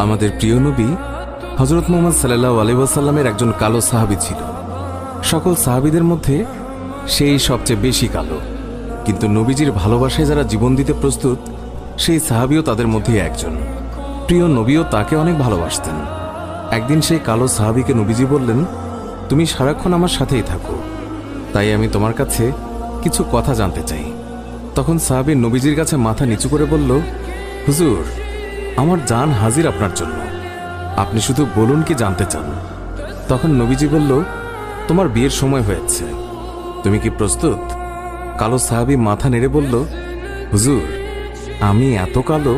আমাদের প্রিয় নবী হযরত মুহাম্মদ সাল্লাল্লাহু আলাইহি ওয়াসাল্লামের একজন কালো সাহাবী ছিল। সকল সাহাবীদের মধ্যে সেই সবচেয়ে বেশি কালো, কিন্তু নবীজির ভালোবাসায় যারা জীবন দিতে প্রস্তুত সেই সাহাবীও তাদের মধ্যে একজন। প্রিয় নবীও তাকে অনেক ভালোবাসতেন। একদিন সেই কালো সাহাবীকে নবীজি বললেন, তুমি সারাক্ষণ আমার সাথেই থাকো, তাই আমি তোমার কাছে কিছু কথা জানতে চাই। তখন সাহাবী নবীজির কাছে মাথা নিচু করে বলল, হুজুর, আমার জান হাজির আপনার জন্য, আপনি শুধু বলুন কি জানতে চান। তখন নবীজি বলল, তোমার বিয়ের সময় হয়েছে, তুমি কি প্রস্তুত? কালো সাহাবী মাথা নেড়ে বলল, হুজুর, আমি এত কালো,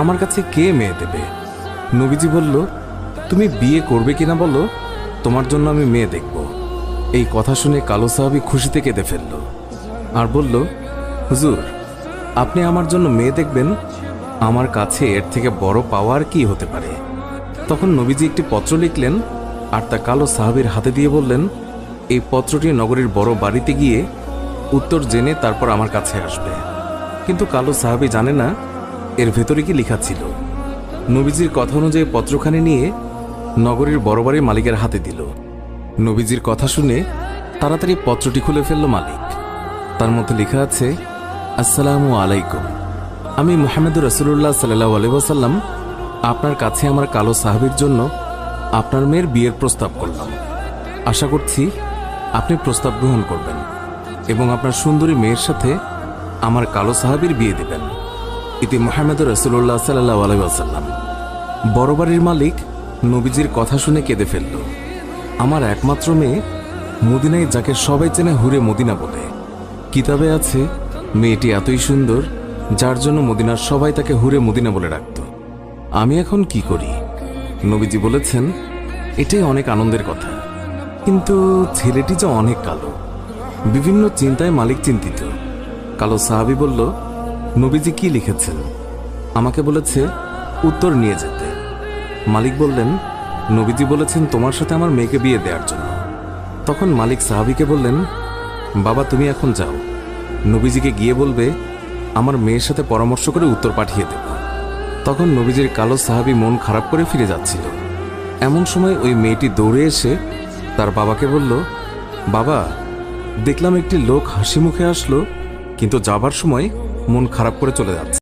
আমার কাছে কে মেয়ে দেবে? নবীজি বলল, তুমি বিয়ে করবে কিনা বলো, তোমার জন্য আমি মেয়ে দেখব। এই কথা শুনে কালো সাহাবী খুশিতে কেঁদে ফেলল আর বলল, হুজুর, আপনি আমার জন্য মেয়ে দেখবেন, আমার কাছে এর থেকে বড় পাওয়ার কি হতে পারে? তখন নবীজি একটি পত্র লিখলেন আর তা কালো সাহাবীর হাতে দিয়ে বললেন, এই পত্রটি নগরীর বড় বাড়িতে গিয়ে উত্তর জেনে তারপর আমার কাছে আসবে। কিন্তু কালো সাহাবী জানে না এর ভেতরে কি লেখা ছিল। নবীজির কথা অনুযায়ী পত্রখানি নিয়ে নগরীর বড় বাড়ির মালিকের হাতে দিল। নবীজির কথা শুনে তাড়াতাড়ি পত্রটি খুলে ফেলল মালিক। তার মধ্যে লেখা আছে, আসসালামু আলাইকুম, আমি মুহাম্মদুর রাসূলুল্লাহ সাল্লাল্লাহু আলাইহি ওয়াসাল্লাম আপনার কাছে আমার কালো সাহাবীর জন্য আপনার মেয়ের বিয়ের প্রস্তাব করলাম। আশা করছি আপনি প্রস্তাব গ্রহণ করবেন এবং আপনার সুন্দরী মেয়ের সাথে আমার কালো সাহাবীর বিয়ে দেবেন। ইতি মুহাম্মদুর রাসূলুল্লাহ সাল্লাল্লাহু আলাইহি ওয়াসাল্লাম। বড় বাড়ির মালিক নবীজির কথা শুনে কেঁদে ফেলল। আমার একমাত্র মেয়ে, মদিনায় যাকে সবাই চেনে হুরে মদিনা বলে। কিতাবে আছে মেয়েটি এতই সুন্দর যার জন্য মদিনার সবাই তাকে হুরে মদিনা বলে ডাকত। আমি এখন কি করি? নবীজি বলেছেন, এটাই অনেক আনন্দের কথা, কিন্তু ছেলেটি যে অনেক কালো। বিভিন্ন চিন্তায় মালিক চিন্তিত। কালো সাহাবী বলল, নবীজি কি লিখেছেন? আমাকে বলেছে উত্তর নিয়ে যেতে। মালিক বললেন, নবীজি বলেছেন তোমার সাথে আমার মেয়েকে বিয়ে দেওয়ার জন্য। তখন মালিক সাহাবীকে বললেন, বাবা, তুমি এখন যাও, নবীজিকে গিয়ে বলবে আমার মেয়ের সাথে পরামর্শ করে উত্তর পাঠিয়ে দেব। তখন নবীজির কালো সাহাবী মন খারাপ করে ফিরে যাচ্ছিল। এমন সময় ওই মেয়েটি দৌড়ে এসে তার বাবাকে বলল, বাবা, দেখলাম একটি লোক হাসি মুখে আসলো, কিন্তু যাবার সময় মন খারাপ করে চলে যাচ্ছে।